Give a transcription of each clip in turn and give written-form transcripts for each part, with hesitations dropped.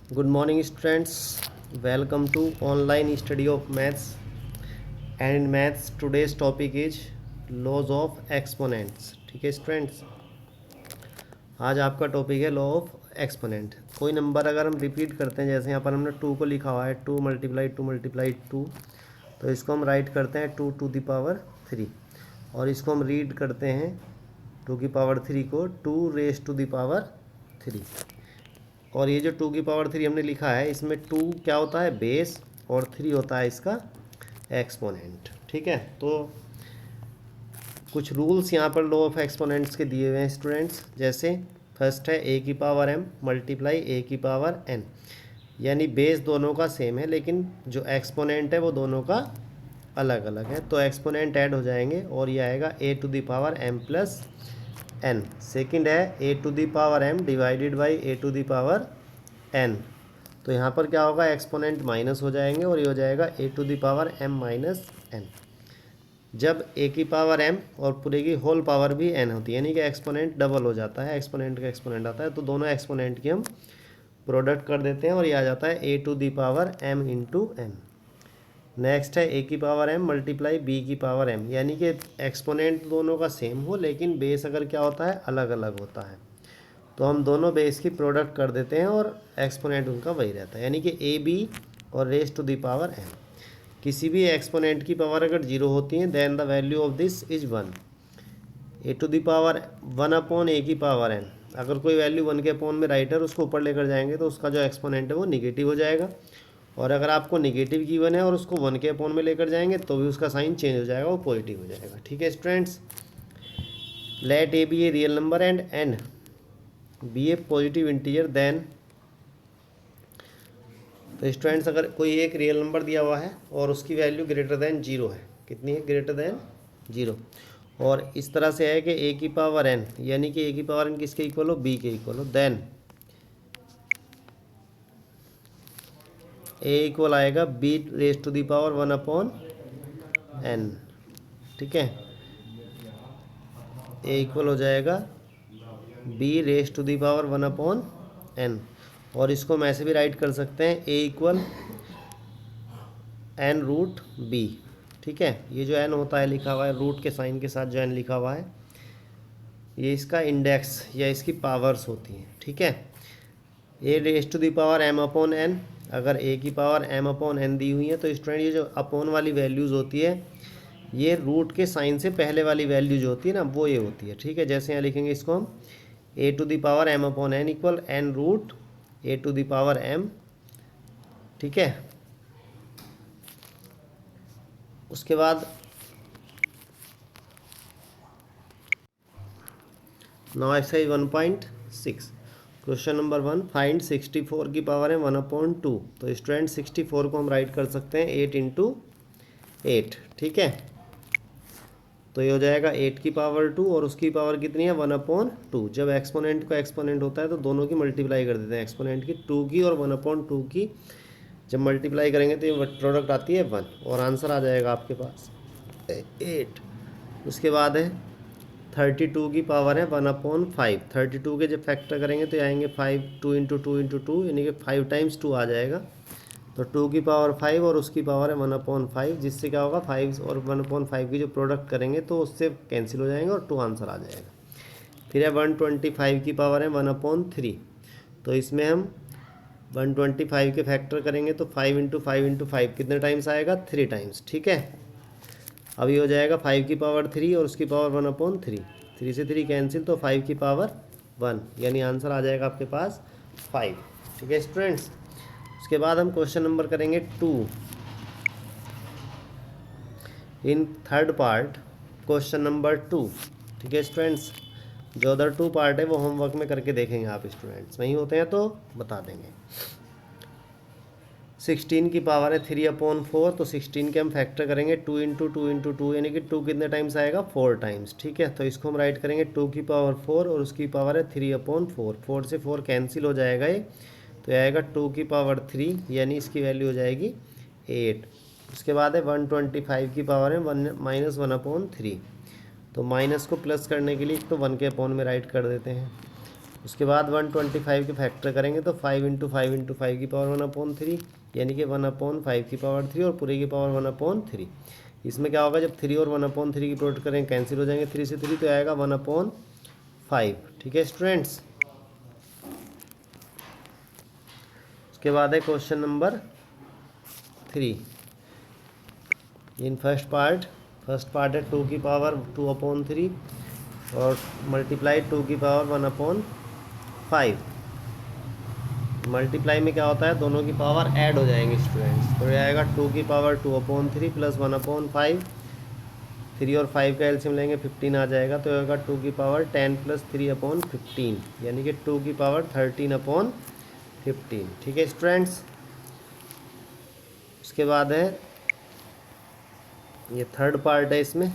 Good morning, students. Welcome to online study of maths. And in maths, today's topic is laws of exponents. ठीक है students, आज आपका topic है law of exponent. कोई number अगर हम रिपीट करते हैं, जैसे यहाँ पर हमने 2 को लिखा हुआ है, 2 × 2 तो इसको हम राइट करते हैं 2 to the power 3, और इसको हम रीड करते हैं 2 की पावर 3 को 2 raised to the power 3। और ये जो 2 की पावर 3 हमने लिखा है, इसमें 2 क्या होता है बेस और 3 होता है इसका एक्सपोनेंट। ठीक है, तो कुछ रूल्स यहाँ पर लॉ ऑफ एक्सपोनेंट्स के दिए हुए हैं स्टूडेंट्स। जैसे फर्स्ट है a की पावर m मल्टीप्लाई a की पावर n, यानी बेस दोनों का सेम है लेकिन जो एक्सपोनेंट है वो दोनों का अलग अलग है, तो एक्सपोनेंट ऐड हो जाएंगे और ये आएगा a to the power m plus n। Second है a to the power m divided by a to the power n, तो यहाँ पर क्या होगा एक्सपोनेंट माइनस हो जाएंगे और ये हो जाएगा a to the power m minus n। जब a की पावर m और पूरे की होल पावर भी n होती है, यानी कि एक्सपोनेंट डबल हो जाता है, एक्सपोनेंट का एक्सपोनेंट आता है, तो दोनों एक्सपोनेंट की हम प्रोडक्ट कर देते हैं और ये आ जाता है a to the power m into n। Next है a की पावर m मल्टीप्लाई b की पावर m, यानी कि एक्सपोनेंट दोनों का सेम हो लेकिन बेस अगर क्या होता है अलग अलग होता है, तो हम दोनों बेस की प्रोडक्ट कर देते हैं और एक्सपोनेंट उनका वही रहता है, यानी कि ए बी और raise to the power n। किसी भी एक्सपोनेंट की पावर अगर 0 होती है then the value of this is 1। A to the power 1 upon a की पावर n, अगर कोई वैल्यू 1 के अपॉन में राइट है उसको ऊपर लेकर जाएंगे तो उसका जो एक्सपोनेंट है वो निगेटिव हो जाएगा, और अगर आपको निगेटिव गिवन है और उसको 1 के अपॉन में लेकर जाएंगे तो भी उसका साइन चेंज हो जाएगा, वो पॉजिटिव हो जाएगा। ठीक है students, let a be a real number and n be a positive integer then, तो स्टूडेंट्स अगर कोई एक रियल नंबर दिया हुआ है और उसकी वैल्यू ग्रेटर देन 0 है, कितनी है ग्रेटर देन 0, और इस तरह से है कि a की पावर n, यानी कि a की पावर n किसके इक्वल हो b के इक्वल हो, देन a इक्वल आएगा b raise to the power 1 upon n। ठीक है, a इक्वल हो जाएगा b raise to the power 1 upon n, और इसको हम ऐसे भी राइट कर सकते हैं a equal n root b। ठीक है, ये जो n होता है लिखा हुआ है रूट के साइन के साथ, जो n लिखा हुआ है ये इसका इंडेक्स या इसकी पावर्स होती हैं। ठीक है, a raise to the power m upon n, अगर a की पावर m अपॉन n दी हुई है तो स्टूडेंट ये जो अपॉन वाली वैल्यूज़ होती है ये रूट के साइन से पहले वाली वैल्यू जो होती है ना वो ये होती है। ठीक है, जैसे यहाँ लिखेंगे इसको हम a to the power m upon n equal n root a to the power m। ठीक है, उसके बाद now exercise 1.6 question number 1, find 64 की पावर है 1 अपॉन 2, तो स्टूडेंट 64 को हम राइट कर सकते हैं 8 इंटू 8। ठीक है, तो ये हो जाएगा 8 की पावर 2 और उसकी पावर कितनी है 1 अपॉन 2। जब एक्सपोनेंट को एक्सपोनेंट होता है तो दोनों की मल्टीप्लाई कर देते हैं, एक्सपोनेंट की 2 की और 1 अपॉन 2 की जब मल्टीप्लाई करेंगे तो ये प्रोडक्ट आती है 1 और आंसर आ जाएगा आपके पास 8। उसके बाद है 32 की पावर है 1 अपॉन 5, 32 के जब फैक्टर करेंगे तो आएंगे 5, 2 इंटू 2 इंटू 2, यानी कि 5 टाइम्स 2 आ जाएगा, तो 2 की पावर 5 और उसकी पावर है 1 अपॉन 5, जिससे क्या होगा 5 और 1 अपॉन 5 की जो प्रोडक्ट करेंगे तो उससे कैंसिल हो जाएंगे और 2 आंसर आ जाएगा। फिर है 125 की पावर है 1 अपॉन 3, तो इसमें हम 125 के फैक्टर करेंगे तो 5 इंटू 5 इंटू 5 कितने टाइम्स आएगा 3 टाइम्स। ठीक है, अब ये हो जाएगा 5 की पावर 3 और उसकी पावर 1 अपॉन 3, 3 से 3 कैंसिल तो 5 की पावर 1, यानी आंसर आ जाएगा आपके पास 5। ठीक है स्टूडेंट्स, उसके बाद हम क्वेश्चन नंबर करेंगे 2 in third part, question number 2। ठीक है स्टूडेंट्स, जो अदर 2 पार्ट है वो होमवर्क में करके देखेंगे आप स्टूडेंट्स, वहीं होते हैं तो बता देंगे। 16 की पावर है 3 अपॉन 4, तो 16 के हम फैक्टर करेंगे 2 इंटू 2 इंटू 2, यानी कि 2 कितने टाइम्स आएगा 4 टाइम्स। ठीक है, तो इसको हम राइट करेंगे 2 की पावर 4 और उसकी पावर है 3 अपॉन 4, 4 से 4 कैंसिल हो जाएगा ये, तो आएगा 2 की पावर 3, यानी इसकी वैल्यू हो जाएगी 8। उसके बाद है 125 की पावर है माइनस 1 अपॉन 3, तो माइनस को प्लस करने के लिए तो 1 के अपॉन में राइट कर देते हैं। उसके बाद 125 के फैक्टर करेंगे तो 5 की पावर 1/3 यानी कि 1/5 की पावर 3 और पूरे की पावर 1/3। इसमें क्या होगा, जब 3 और 1/3 की प्रोडक्ट करेंगे कैंसिल हो जाएंगे, 3 से 3 तो आएगा 1/5। ठीक है स्टूडेंट्स। उसके बाद है question number 3 in first part है 2 की पावर 2/3 और मल्टीप्लाई 2 की पावर 1/5। मल्टीप्लाई में क्या होता है, दोनों की पावर ऐड हो जाएंगे स्टूडेंट्स, तो ये आएगा 2 की पावर 2/3 प्लस 1/5। 3 और 5 का एलसीएम लेंगे 15 आ जाएगा, तो आएगा 2 की पावर 10 प्लस 3/15 यानी कि 2 की पावर 13/15। ठीक है स्टूडेंट्स। उसके बाद है ये थर्ड पार्ट है, इसमें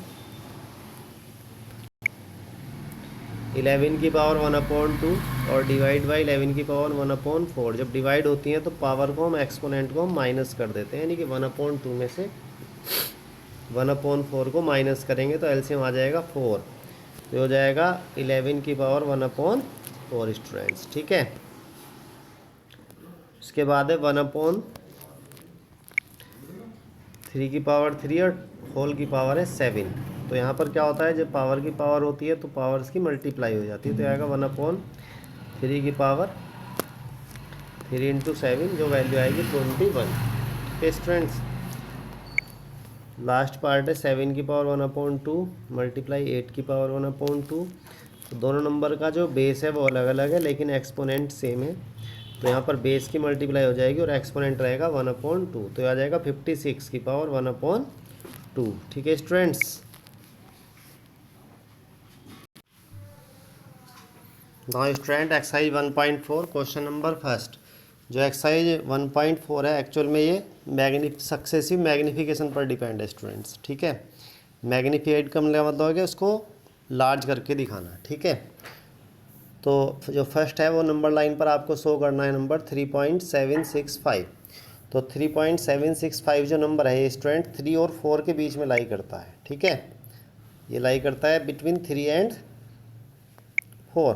11 की पावर 1/2 और डिवाइड बाई 11 की पावर 1/4। जब डिवाइड होती हैं तो पावर को हम एक्सपोनेंट को हम माइनस कर देते हैं, यानी कि 1/2 में से 1/4 को माइनस करेंगे तो एलसीएम आ जाएगा 4, तो हो जाएगा 11 की पावर 1/4 स्टूडेंट्स। ठीक है। उसके बाद है 1/3 की पावर 3 और होल की पावर है 7। तो यहाँ पर क्या होता है, जब पावर की पावर होती है तो पावर्स की मल्टीप्लाई हो जाती है, तो आएगा 1/3 की पावर 3 इंटू 7 जो वैल्यू आएगी 21। स्टूडेंट्स लास्ट पार्ट है 7 की पावर 1/2 मल्टीप्लाई 8 की पावर 1/2। तो दोनों नंबर का जो बेस है वो अलग अलग है लेकिन एक्सपोनेंट सेम है, तो यहाँ पर बेस की मल्टीप्लाई हो जाएगी और एक्सपोनेंट रहेगा 1/2, तो आ जाएगा 56 की पावर 1/2। ठीक है students. Now student exercise 1.4 question number first. जो एक्सरसाइज 1.4 है एक्चुअल में ये सक्सेसिव मैग्नीफिकेशन पर डिपेंड है स्टूडेंट्स। ठीक है। मैग्नीफाइड का मतलब है कि उसको लार्ज करके दिखाना। ठीक है। तो जो फर्स्ट है वो नंबर लाइन पर आपको शो करना है नंबर 3.765। तो 3.765 जो नंबर है ये स्टूडेंट 3 और 4 के बीच में लाई करता है। ठीक है। ये लाई करता है बिटवीन 3 एंड 4।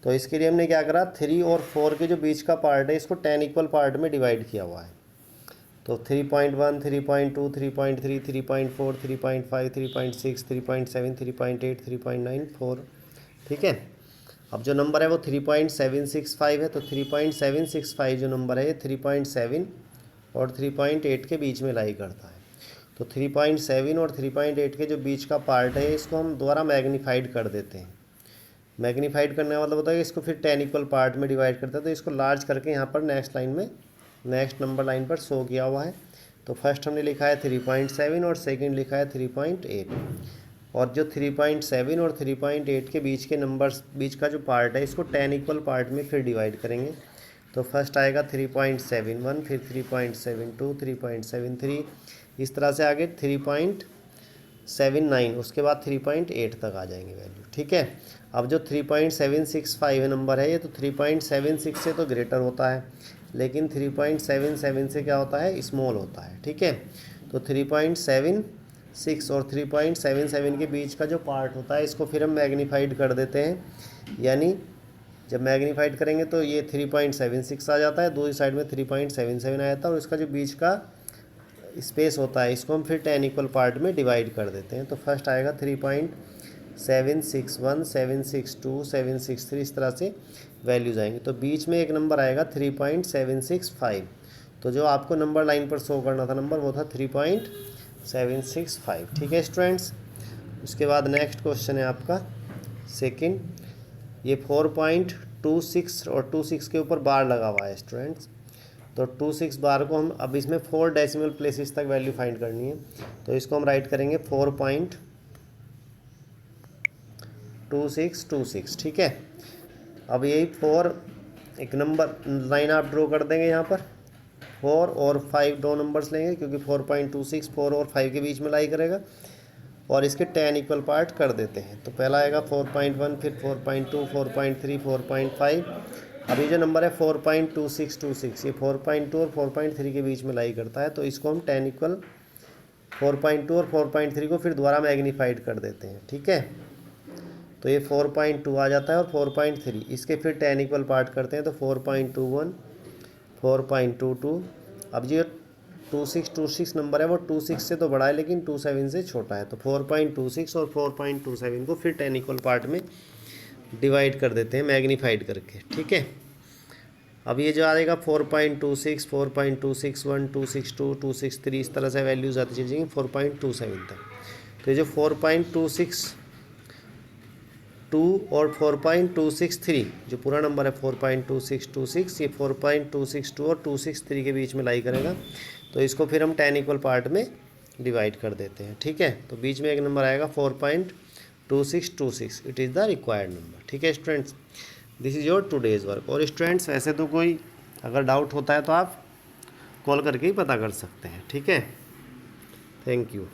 तो इसके लिए हमने क्या करा, 3 और 4 के जो बीच का पार्ट है इसको 10 इक्वल पार्ट में डिवाइड किया हुआ है। तो 3.1 3.2 3.3 3.4 3.5 3.6 3.7 3.8 3.9 4। ठीक है। अब जो नंबर है वो 3.765 है, तो 3.765 जो नंबर है ये 3.7 और 3.8 के बीच में लाई करता है। तो 3.7 और 3.8 के जो बीच का पार्ट है इसको हम दोबारा मैग्नीफाइड कर देते हैं। मैग्नीफाइड करने का मतलब होता है कि इसको फिर 10 इक्वल पार्ट में डिवाइड करते हैं, तो इसको लार्ज करके यहाँ पर नेक्स्ट लाइन में नेक्स्ट नंबर लाइन पर शो किया हुआ है। तो फर्स्ट हमने लिखा है 3.7 और सेकंड लिखा है 3.8। और जो 3.7 और 3.8 के बीच के नंबर्स बीच का जो पार्ट है इसको 10 इक्वल पार्ट में फिर डिवाइड करेंगे। तो फर्स्ट आएगा 3.71, फिर 3.72 3.73, इस तरह से आगे 3.79, उसके बाद 3.8 तक आ जाएंगे वैल्यू। ठीक है। अब जो 3.765 नंबर है ये तो 3.76 से तो ग्रेटर होता है, लेकिन 3.77 से क्या होता है, स्मॉल होता है। ठीक है। तो 3.76 और 3.77 के बीच का जो पार्ट होता है इसको फिर हम मैग्नीफाइड कर देते हैं, यानी जब मैग्नीफाइड करेंगे तो ये 3.76 आ जाता है, दूसरी साइड में 3.77 आ जाता है, और इसका जो बीच का स्पेस होता है इसको हम फिर 10 इक्वल पार्ट में डिवाइड कर देते हैं। तो फर्स्ट आएगा 3.761 762 763, इस तरह से वैल्यूज आएंगे। तो बीच में एक नंबर आएगा 3.765। तो जो आपको नंबर लाइन पर शो करना था नंबर वो था 3.765। ठीक है स्टूडेंट्स। उसके बाद नेक्स्ट क्वेश्चन है आपका सेकंड। ये 4.26 और 26 के ऊपर बार लगा हुआ है स्टूडेंट्स। तो 26 बार को हम अब इसमें 4 डेसिमल प्लेसेस तक वैल्यू फाइंड करनी है, तो इसको हम राइट करेंगे 4.2626। ठीक है। अब यही 4 एक नंबर लाइन आप ड्रॉ कर देंगे यहाँ पर, 4 और 5 दो नंबर्स लेंगे क्योंकि 4.26 4 और 5 के बीच में लाई करेगा, और इसके 10 इक्वल पार्ट कर देते हैं। तो पहला आएगा 4.1, फिर 4.2 4.3 4.5। अभी जो नंबर है 4.2626 ये 4.2 और 4.3 के बीच में लाई करता है, तो इसको हम 10 इक्वल 4.2 और 4.3 को फिर दोबारा मैग्नीफाइड कर देते हैं। ठीक है। तो ये 4.2 आ जाता है और 4.3 इसके फिर 10 इक्वल पार्ट करते हैं तो 4.21 4.22। अब जो 2626 नंबर है वो 26 से तो बड़ा है लेकिन 27 से छोटा है, तो 4.26 और 4.27 को फिर 10 इक्वल पार्ट में डिवाइड कर देते हैं मैग्नीफाइड करके। ठीक है, अब ये जो आएगा 4.26 4.261 262 263 इस तरह से वैल्यूज आती चली जाएंगी 4.27 तक। तो ये जो 4.262 और 4.263 जो पूरा नंबर है 4.2626 ये 4.262 और 263 के बीच में लाई करेगा, तो इसको फिर हम 10 इक्वल पार्ट में डिवाइड कर देते हैं। ठीक है, तो बीच में एक नंबर आएगा 4.2626, it is the required number. ठीक है students, this is your today's work. और स्टूडेंट्स वैसे तो कोई अगर डाउट होता है तो आप कॉल करके ही पता कर सकते हैं। ठीक है, थैंक यू।